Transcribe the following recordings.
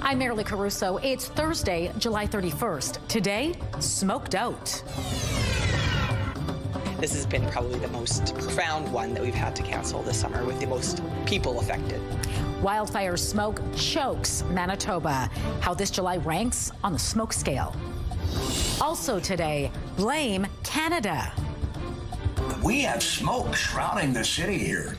I'm Marilee Caruso. It's Thursday, July 31st. Today, smoked out. This has been probably the most profound one that we've had to cancel this summer, with the most people affected. Wildfire smoke chokes Manitoba. How this July ranks on the smoke scale. Also today, blame Canada. We have smoke shrouding the city here.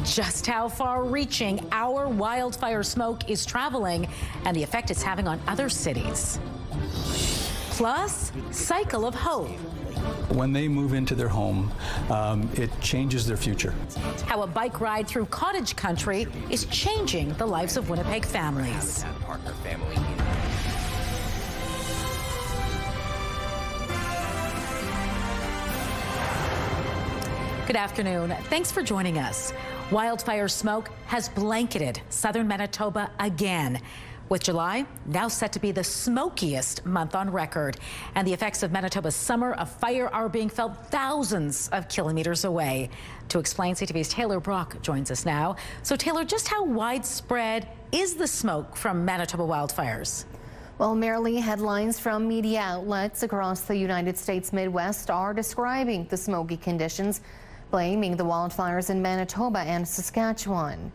Just how far-reaching our wildfire smoke is traveling and the effect it's having on other cities. Plus, cycle of hope. When they move into their home, it changes their future. How a bike ride through cottage country is changing the lives of Winnipeg families. Good afternoon. Thanks for joining us. Wildfire smoke has blanketed southern Manitoba again, with July now set to be the smokiest month on record. And the effects of Manitoba's summer of fire are being felt thousands of kilometers away. To explain, CTV's Taylor Brock joins us now. So Taylor, just how widespread is the smoke from Manitoba wildfires? Well, Marilee, headlines from media outlets across the United States Midwest are describing the smoky conditions, blaming the wildfires in Manitoba and Saskatchewan.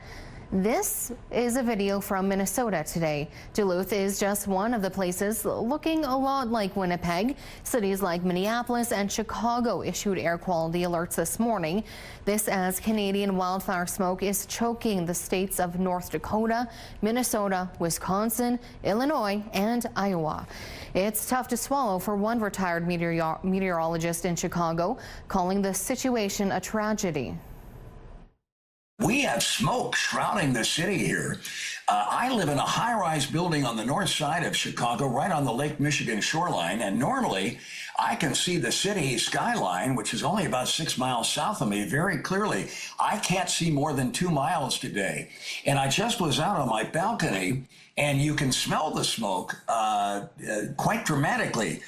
This is a video from Minnesota today. Duluth is just one of the places looking a lot like Winnipeg. Cities like Minneapolis and Chicago issued air quality alerts this morning. This as Canadian wildfire smoke is choking the states of North Dakota, Minnesota, Wisconsin, Illinois, and Iowa. It's tough to swallow for one retired meteorologist in Chicago, calling the situation a tragedy. We have smoke shrouding the city here. I live in a high-rise building on the north side of Chicago, right on the Lake Michigan shoreline, and normally I can see the city skyline, which is only about 6 miles south of me, very clearly. I can't see more than 2 miles today. And I just was out on my balcony, and you can smell the smoke quite dramatically.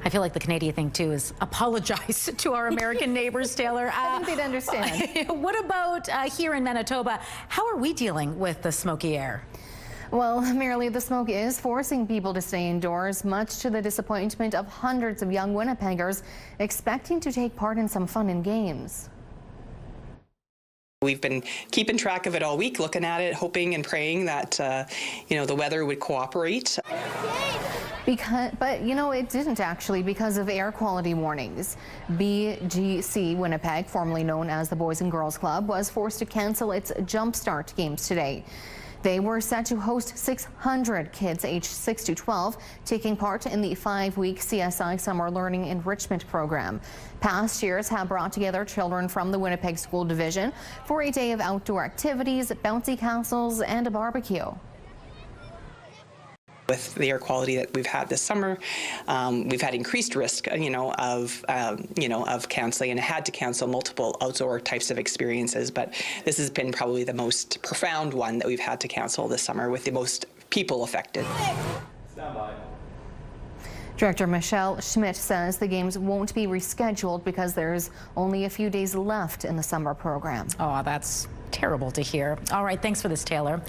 I feel like the Canadian thing, too, is apologize to our American neighbors, Taylor. I think they'd understand. What about here in Manitoba? How are we dealing with the smoky air? Well, Marilee, the smoke is forcing people to stay indoors, much to the disappointment of hundreds of young Winnipeggers expecting to take part in some fun and games. We've been keeping track of it all week, looking at it, hoping and praying that, the weather would cooperate. But it didn't actually, because of air quality warnings. BGC Winnipeg, formerly known as the Boys and Girls Club, was forced to cancel its Jumpstart games today. They were set to host 600 kids aged 6 to 12, taking part in the 5-week CSI Summer Learning Enrichment Program. Past years have brought together children from the Winnipeg School Division for a day of outdoor activities, bouncy castles, and a barbecue. With the air quality that we've had this summer, we've had increased risk, of canceling, and had to cancel multiple outdoor types of experiences. But this has been probably the most profound one that we've had to cancel this summer, with the most people affected. Stand by. Director Michelle Schmidt says the games won't be rescheduled because there's only a few days left in the summer program. Oh, that's terrible to hear. All right, thanks for this, Taylor.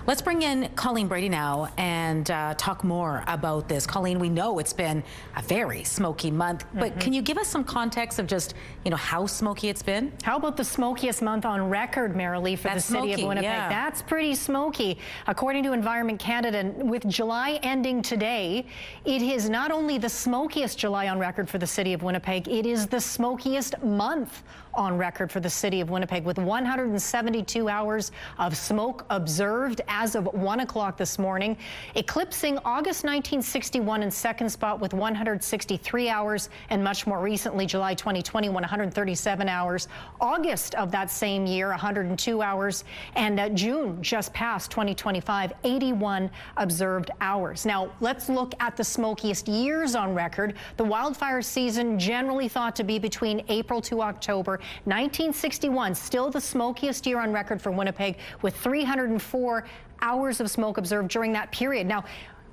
Let's bring in Colleen Brady now and talk more about this. Colleen, we know it's been a very smoky month, but can you give us some context of just, how smoky it's been? How about the smokiest month on record, Marilee, for the city of Winnipeg? Yeah. That's pretty smoky. According to Environment Canada, with July ending today, it is not only the smokiest July on record for the city of Winnipeg, it is the smokiest month on record for the city of Winnipeg, with 172 hours of smoke observed as of 1 o'clock this morning, eclipsing August 1961 in second spot with 163 hours, and much more recently, July 2020, 137 hours, August of that same year, 102 hours, and June just past 2025, 81 observed hours. Now, let's look at the smokiest years on record. The wildfire season generally thought to be between April to October. 1961, still the smokiest year on record for Winnipeg, with 304 hours of smoke observed during that period. Now,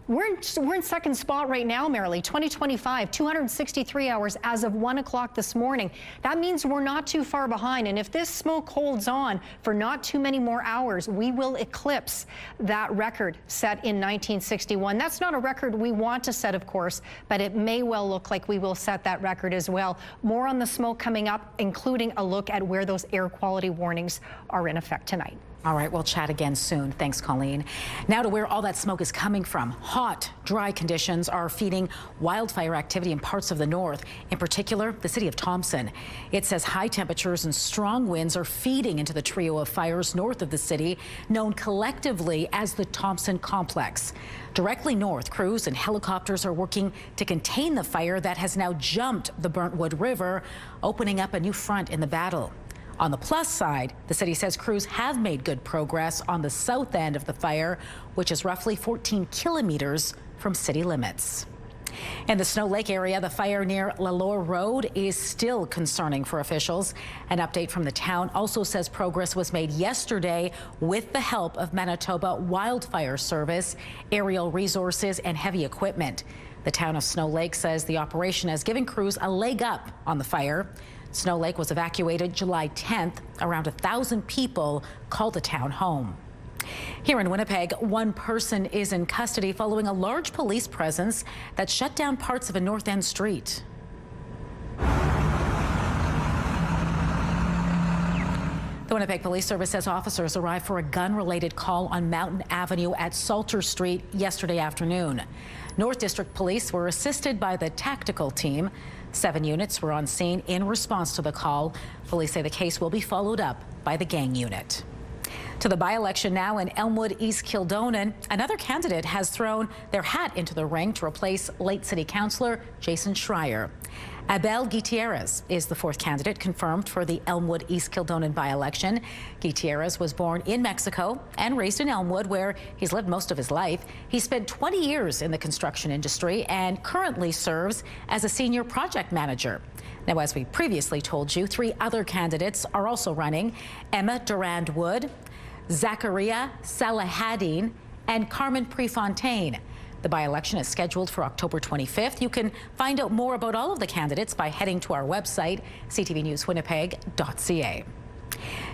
We're in second spot right now, Marilee. 2025, 263 hours as of 1 o'clock this morning. That means we're not too far behind. And if this smoke holds on for not too many more hours, we will eclipse that record set in 1961. That's not a record we want to set, of course, but it may well look like we will set that record as well. More on the smoke coming up, including a look at where those air quality warnings are in effect tonight. All right, we'll chat again soon. Thanks, Colleen. Now to where all that smoke is coming from. Hot, dry conditions are feeding wildfire activity in parts of the north, in particular, the city of Thompson. It says high temperatures and strong winds are feeding into the trio of fires north of the city, known collectively as the Thompson Complex. Directly north, crews and helicopters are working to contain the fire that has now jumped the Burntwood River, opening up a new front in the battle. On the plus side, the city says crews have made good progress on the south end of the fire, which is roughly 14 kilometers from city limits. In the Snow Lake area, the fire near Lalore Road is still concerning for officials. An update from the town also says progress was made yesterday with the help of Manitoba Wildfire Service, aerial resources, and heavy equipment. The town of Snow Lake says the operation has given crews a leg up on the fire. Snow Lake was evacuated July 10th. Around 1,000 people called the town home. Here in Winnipeg, one person is in custody following a large police presence that shut down parts of a North End street. The Winnipeg Police Service says officers arrived for a gun-related call on Mountain Avenue at Salter Street yesterday afternoon. North District Police were assisted by the tactical team. 7 units were on scene in response to the call. Police say the case will be followed up by the gang unit. To the by-election now in Elmwood, East Kildonan, another candidate has thrown their hat into the ring to replace late City Councillor Jason Schreier. Abel Gutierrez is the fourth candidate confirmed for the Elmwood East Kildonan by-election. Gutierrez was born in Mexico and raised in Elmwood, where he's lived most of his life. He spent 20 years in the construction industry and currently serves as a senior project manager. Now, as we previously told you, 3 other candidates are also running: Emma Durand-Wood, Zachariah Salahadin, and Carmen Prefontaine. The by-election is scheduled for October 25th. You can find out more about all of the candidates by heading to our website, ctvnewswinnipeg.ca.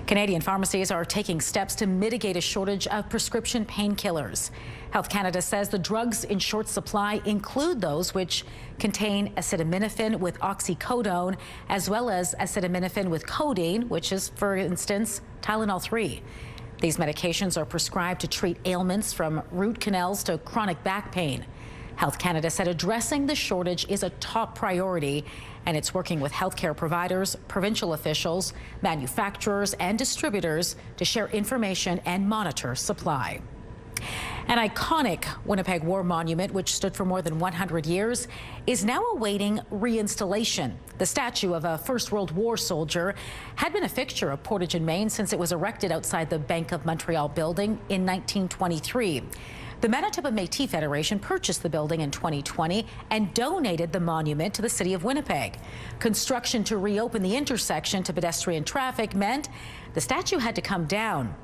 Canadian pharmacies are taking steps to mitigate a shortage of prescription painkillers. Health Canada says the drugs in short supply include those which contain acetaminophen with oxycodone, as well as acetaminophen with codeine, which is, for instance, Tylenol 3. These medications are prescribed to treat ailments from root canals to chronic back pain. Health Canada said addressing the shortage is a top priority, and it's working with healthcare providers, provincial officials, manufacturers, and distributors to share information and monitor supply. An iconic Winnipeg War Monument, which stood for more than 100 years, is now awaiting reinstallation. The statue of a First World War soldier had been a fixture of Portage and Main since it was erected outside the Bank of Montreal building in 1923. The Manitoba Métis Federation purchased the building in 2020 and donated the monument to the city of Winnipeg. Construction to reopen the intersection to pedestrian traffic meant the statue had to come down.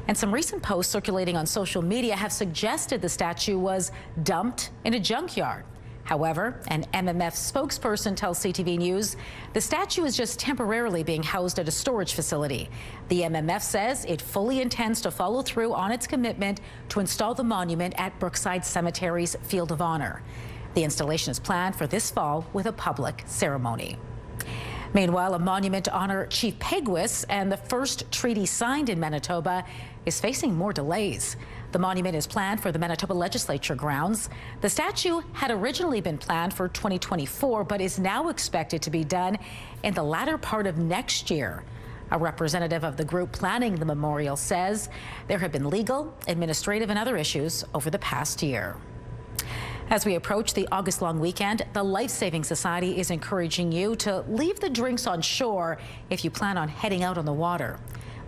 And some recent posts circulating on social media have suggested the statue was dumped in a junkyard. However, an MMF spokesperson tells CTV News the statue is just temporarily being housed at a storage facility. The MMF says it fully intends to follow through on its commitment to install the monument at Brookside Cemetery's Field of Honor. The installation is planned for this fall with a public ceremony. Meanwhile, a monument to honor Chief Peguis and the first treaty signed in Manitoba is facing more delays. The monument is planned for the Manitoba Legislature grounds. The statue had originally been planned for 2024, but is now expected to be done in the latter part of next year. A representative of the group planning the memorial says there have been legal, administrative, and other issues over the past year. As we approach the August-long weekend, the Life Saving Society is encouraging you to leave the drinks on shore if you plan on heading out on the water.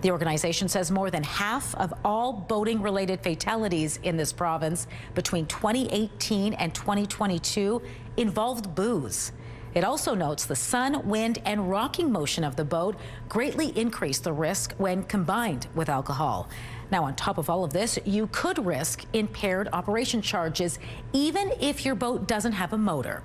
The organization says more than half of all boating-related fatalities in this province between 2018 and 2022 involved booze. It also notes the sun, wind, and rocking motion of the boat greatly increase the risk when combined with alcohol. Now, on top of all of this, you could risk impaired operation charges, even if your boat doesn't have a motor.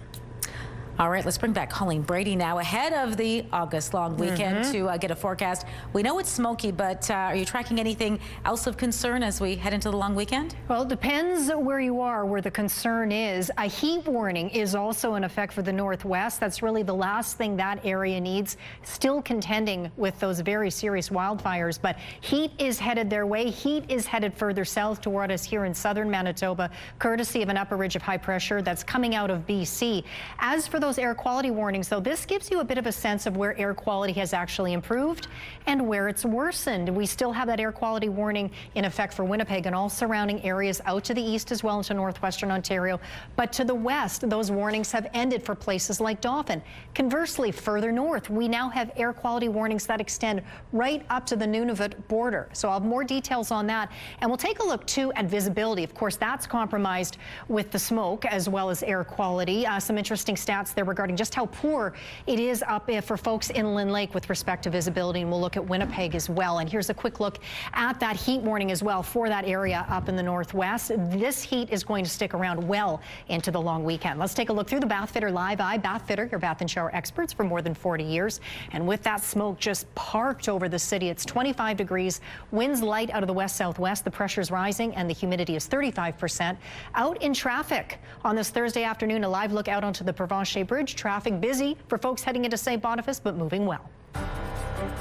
All right, let's bring back Colleen Brady now ahead of the August long weekend to get a forecast. We know it's smoky, but are you tracking anything else of concern as we head into the long weekend? Well, it depends where you are, where the concern is. A heat warning is also in effect for the Northwest. That's really the last thing that area needs. Still contending with those very serious wildfires, but heat is headed their way. Heat is headed further south toward us here in southern Manitoba, courtesy of an upper ridge of high pressure that's coming out of BC. As for those air quality warnings, though, this gives you a bit of a sense of where air quality has actually improved and where it's worsened. We still have that air quality warning in effect for Winnipeg and all surrounding areas out to the east as well into northwestern Ontario. But to the west, those warnings have ended for places like Dauphin. Conversely, further north, we now have air quality warnings that extend right up to the Nunavut border. So I'll have more details on that. And we'll take a look, too, at visibility. Of course, that's compromised with the smoke as well as air quality. Some interesting stats there regarding just how poor it is up for folks in Lynn Lake with respect to visibility, and we'll look at Winnipeg as well. And here's a quick look at that heat warning as well for that area up in the northwest. This heat is going to stick around well into the long weekend. Let's take a look through the Bathfitter Live Eye. Bathfitter, your bath and shower experts for more than 40 years. And with that smoke just parked over the city, it's 25 degrees, winds light out of the west-southwest, the pressure's rising, and the humidity is 35%. Out in traffic on this Thursday afternoon, a live look out onto the Provencher Bridge. Traffic busy for folks heading into St. Boniface, but moving well.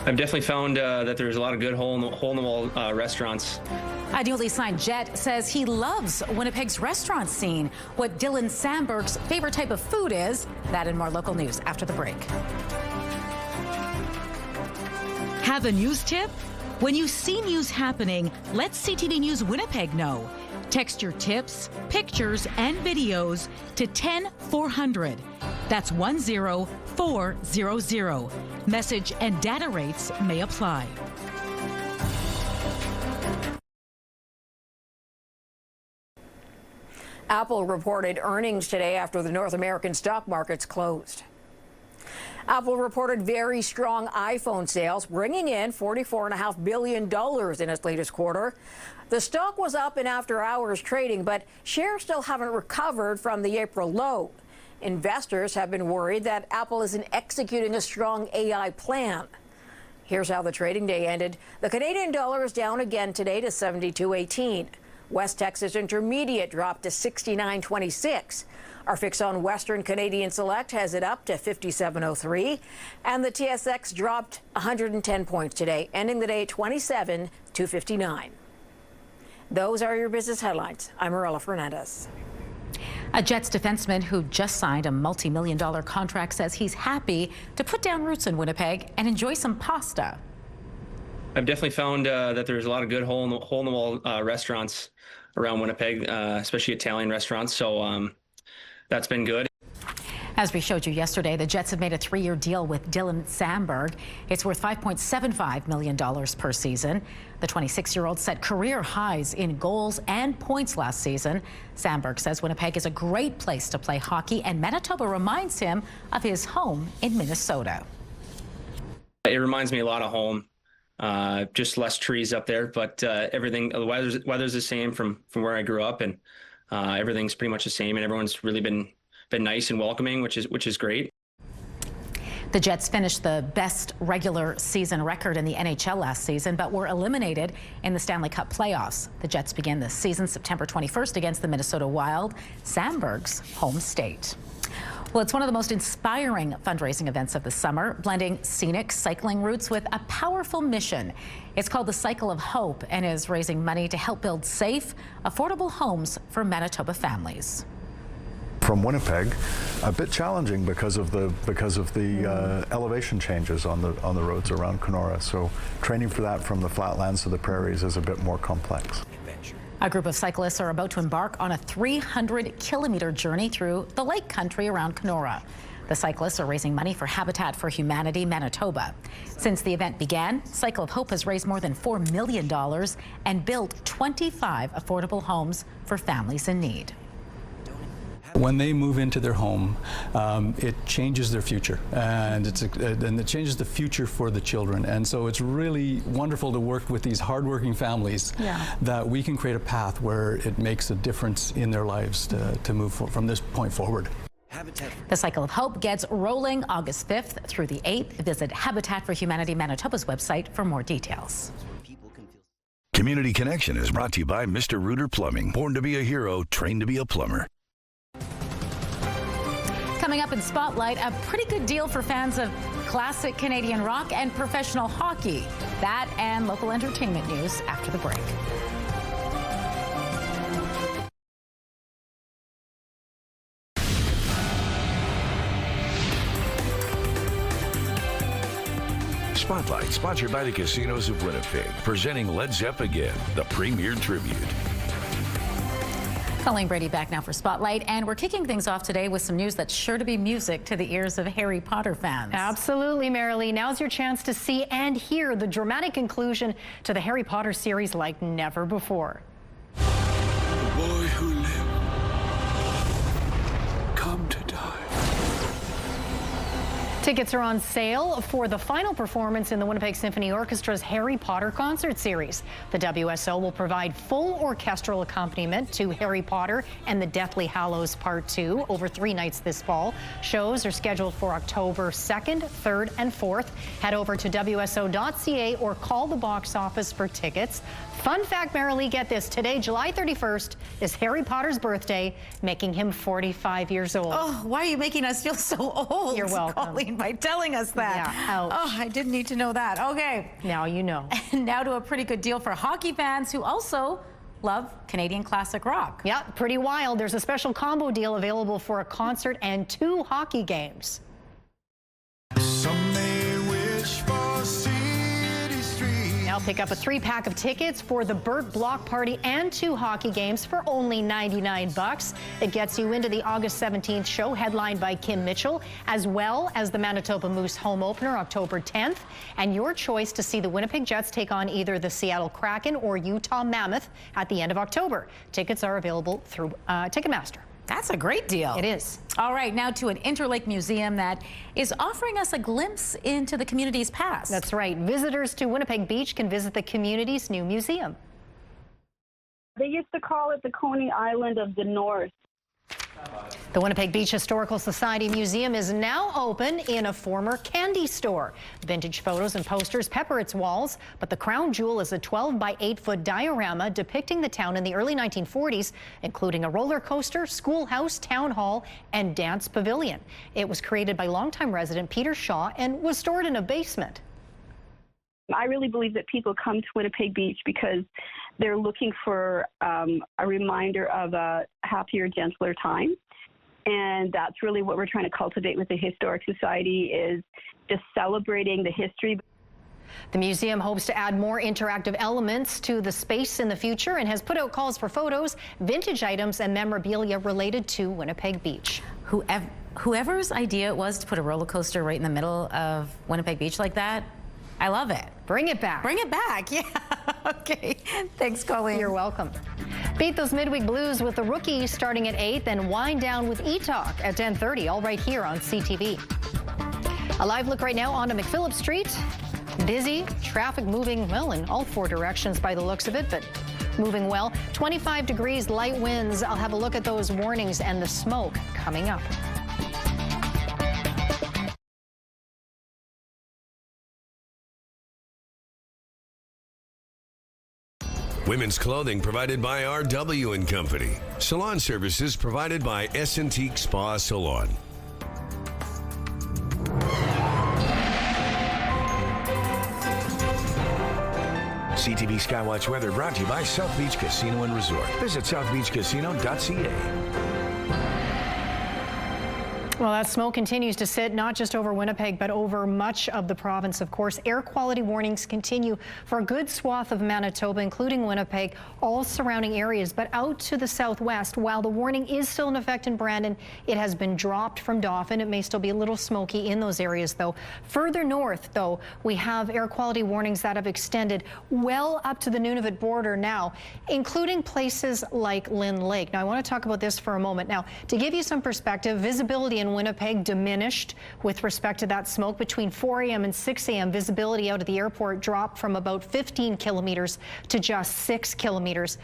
I've definitely found that there's a lot of good hole-in-the-wall restaurants. A newly signed Jet says he loves Winnipeg's restaurant scene. What Dylan Sandberg's favorite type of food is, that and more local news after the break. Have a news tip? When you see news happening, let CTV News Winnipeg know. Text your tips, pictures, and videos to 10400. That's 10400. Message and data rates may apply. Apple reported earnings today after the North American stock markets closed. Apple reported very strong iPhone sales, bringing in $44.5 billion in its latest quarter. The stock was up in after-hours trading, but shares still haven't recovered from the April low. Investors have been worried that Apple isn't executing a strong AI plan. Here's how the trading day ended. The Canadian dollar is down again today to 72.18. West Texas Intermediate dropped to 69.26. Our fix on Western Canadian Select has it up to 57.03. And the TSX dropped 110 points today, ending the day at 27,259. Those are your business headlines. I'm Marilla Fernandez. A Jets defenseman who just signed a multi-million-dollar contract says he's happy to put down roots in Winnipeg and enjoy some pasta. I've definitely found that there's a lot of good hole-in-the-wall restaurants around Winnipeg, especially Italian restaurants. So that's been good. As we showed you yesterday, the Jets have made a 3-year deal with Dylan Sandberg. It's worth $5.75 million per season. The 26-year-old set career highs in goals and points last season. Sandberg says Winnipeg is a great place to play hockey, and Manitoba reminds him of his home in Minnesota. It reminds me a lot of home. Just less trees up there, but everything, the weather's the same from where I grew up, and everything's pretty much the same, and everyone's really been nice and welcoming, which is great. The Jets finished the best regular season record in the NHL last season, but were eliminated in the Stanley Cup playoffs. The Jets begin the season September 21st against the Minnesota Wild, Sandberg's home state. Well, it's one of the most inspiring fundraising events of the summer, blending scenic cycling routes with a powerful mission. It's called the Cycle of Hope and is raising money to help build safe, affordable homes for Manitoba families. From Winnipeg, a bit challenging because of the elevation changes on the roads around Kenora. So training for that from the flatlands to the prairies is a bit more complex. A group of cyclists are about to embark on a 300-kilometer journey through the lake country around Kenora. The cyclists are raising money for Habitat for Humanity Manitoba. Since the event began, Cycle of Hope has raised more than $4 million and built 25 affordable homes for families in need. When they move into their home, it changes their future, and it changes the future for the children. And so it's really wonderful to work with these hardworking families that we can create a path where it makes a difference in their lives to move from this point forward. The Cycle of Hope gets rolling August 5th through the 8th. Visit Habitat for Humanity Manitoba's website for more details. Community Connection is brought to you by Mr. Reuter Plumbing. Born to be a hero, trained to be a plumber. Coming up in Spotlight, a pretty good deal for fans of classic Canadian rock and professional hockey. That and local entertainment news after the break. Spotlight, sponsored by the Casinos of Winnipeg, presenting Led Zepp again, the premier tribute. Colleen Brady back now for Spotlight, and we're kicking things off today with some news that's sure to be music to the ears of Harry Potter fans. Absolutely, Marilee. Now's your chance to see and hear the dramatic conclusion to the Harry Potter series like never before. The boy who lived, come to die. Tickets are on sale for the final performance in the Winnipeg Symphony Orchestra's Harry Potter concert series. The WSO will provide full orchestral accompaniment to Harry Potter and the Deathly Hallows Part 2 over 3 nights this fall. Shows are scheduled for October 2nd, 3rd, and 4th. Head over to WSO.ca or call the box office for tickets. Fun fact, Marilee, get this. Today, July 31st, is Harry Potter's birthday, making him 45 years old. Oh, why are you making us feel so old? You're welcome. Colleen, by telling us that. Yeah, ouch. Oh, I didn't need to know that. Okay. Now you know. And now to a pretty good deal for hockey fans who also love Canadian classic rock. Yeah, pretty wild. There's a special combo deal available for a concert and 2 hockey games. Some may wish for city streets. Now pick up a 3-pack of tickets for the Burt Block Party and 2 hockey games for only $99. It gets you into the August 17th show, headlined by Kim Mitchell, as well as the Manitoba Moose home opener October 10th, and your choice to see the Winnipeg Jets take on either the Seattle Kraken or Utah Mammoth at the end of October. Tickets are available through Ticketmaster. That's a great deal. It is. All right, now to an Interlake museum that is offering us a glimpse into the community's past. That's right. Visitors to Winnipeg Beach can visit the community's new museum. They used to call it the Coney Island of the North. The Winnipeg Beach Historical Society Museum is now open in a former candy store. Vintage photos and posters pepper its walls, but the crown jewel is a 12 by 8 foot diorama depicting the town in the early 1940s, including a roller coaster, schoolhouse, town hall, and dance pavilion. It was created by longtime resident Peter Shaw and was stored in a basement. I really believe that people come to Winnipeg Beach because they're looking for a reminder of a happier, gentler time. And that's really what we're trying to cultivate with the Historic Society, is just celebrating the history. The museum hopes to add more interactive elements to the space in the future and has put out calls for photos, vintage items, and memorabilia related to Winnipeg Beach. Whoever's idea it was to put a roller coaster right in the middle of Winnipeg Beach like that, I love it. Bring it back. Bring it back, yeah. Okay, thanks, Colleen. You're welcome. Beat those midweek blues with the Rookies starting at 8, then wind down with E-Talk at 10:30, all right here on CTV. A live look right now onto McPhillip Street. Busy, traffic moving, well, in all 4 directions by the looks of it, but moving well. 25 degrees, light winds. I'll have a look at those warnings and the smoke coming up. Women's clothing provided by RW & Company. Salon services provided by S&T Spa Salon. CTV Skywatch weather brought to you by South Beach Casino and Resort. Visit southbeachcasino.ca. Well, that smoke continues to sit not just over Winnipeg, but over much of the province, of course. Air quality warnings continue for a good swath of Manitoba, including Winnipeg, all surrounding areas. But out to the southwest, while the warning is still in effect in Brandon, it has been dropped from Dauphin. It may still be a little smoky in those areas, though. Further north, though, we have air quality warnings that have extended well up to the Nunavut border now, including places like Lynn Lake. Now, I want to talk about this for a moment. Now, to give you some perspective, visibility in Winnipeg diminished with respect to that smoke. Between 4 a.m. and 6 a.m., visibility out of the airport dropped from about 15 kilometers to just 6 kilometers.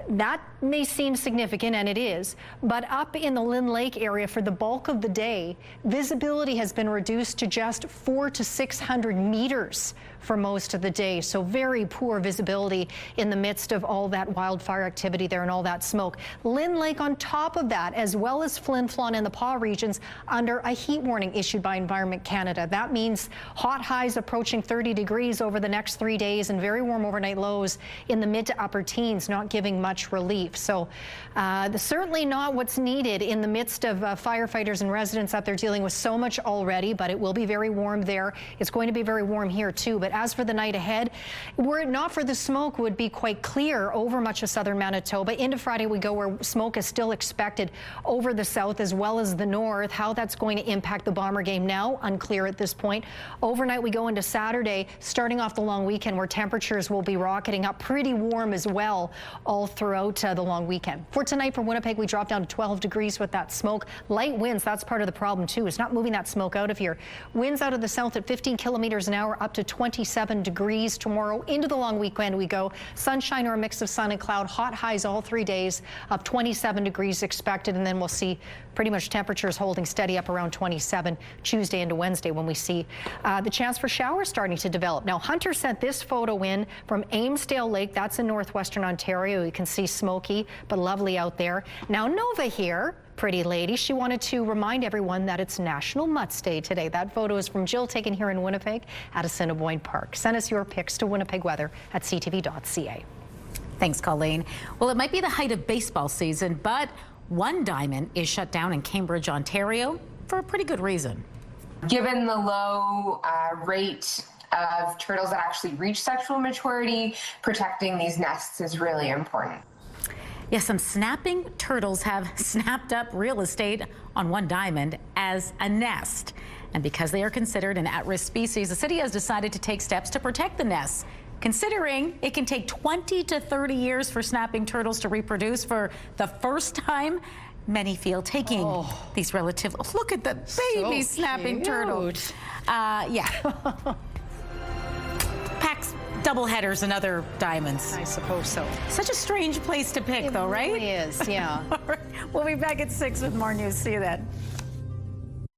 That may seem significant, and it is, but up in the Lynn Lake area for the bulk of the day, visibility has been reduced to just 400 to 600 meters for most of the day. So very poor visibility in the midst of all that wildfire activity there and all that smoke. Lynn Lake on top of that, as well as Flin Flon and the Paw regions, under a heat warning issued by Environment Canada. That means hot highs approaching 30 degrees over the next 3 days and very warm overnight lows in the mid to upper teens, not giving much relief. So certainly not what's needed in the midst of firefighters and residents up there dealing with so much already, but it will be very warm there. It's going to be very warm here too. But as for the night ahead, were it not for the smoke, would be quite clear over much of southern Manitoba. Into Friday we go, where smoke is still expected over the south as well as the north. How that's going to impact the bomber game now, unclear at this point. Overnight we go into Saturday, starting off the long weekend, where temperatures will be rocketing up pretty warm as well all throughout the long weekend. For tonight for Winnipeg, we drop down to 12 degrees with that smoke. Light winds, that's part of the problem too. It's not moving that smoke out of here. Winds out of the south at 15 kilometers an hour, up to 27 degrees tomorrow. Into the long weekend we go. Sunshine or a mix of sun and cloud. Hot highs all 3 days, up 27 degrees expected, and then we'll see pretty much temperatures holding steady up around 27 Tuesday into Wednesday, when we see the chance for showers starting to develop. Now, Hunter sent this photo in from Amesdale Lake. That's in northwestern Ontario. You can see smoky but lovely out there. Now, Nova here, pretty lady, she wanted to remind everyone that it's National Mutts Day today. That photo is from Jill, taken here in Winnipeg at Assiniboine Park. Send us your pics to Winnipeg Weather at ctv.ca. Thanks, Colleen. Well, it might be the height of baseball season, but one diamond is shut down in Cambridge, Ontario, for a pretty good reason. Given the low rate of turtles that actually reach sexual maturity, protecting these nests is really important. Yes, some snapping turtles have snapped up real estate on one diamond as a nest. And because they are considered an at-risk species, the city has decided to take steps to protect the nests, considering it can take 20 to 30 years for snapping turtles to reproduce. For the first time, many feel taking these relative. Look at the baby snapping turtle. Yeah. Packs double headers and other diamonds. I suppose so. Such a strange place to pick, though, right? It really is, yeah. We'll be back at 6 with more news. See you then.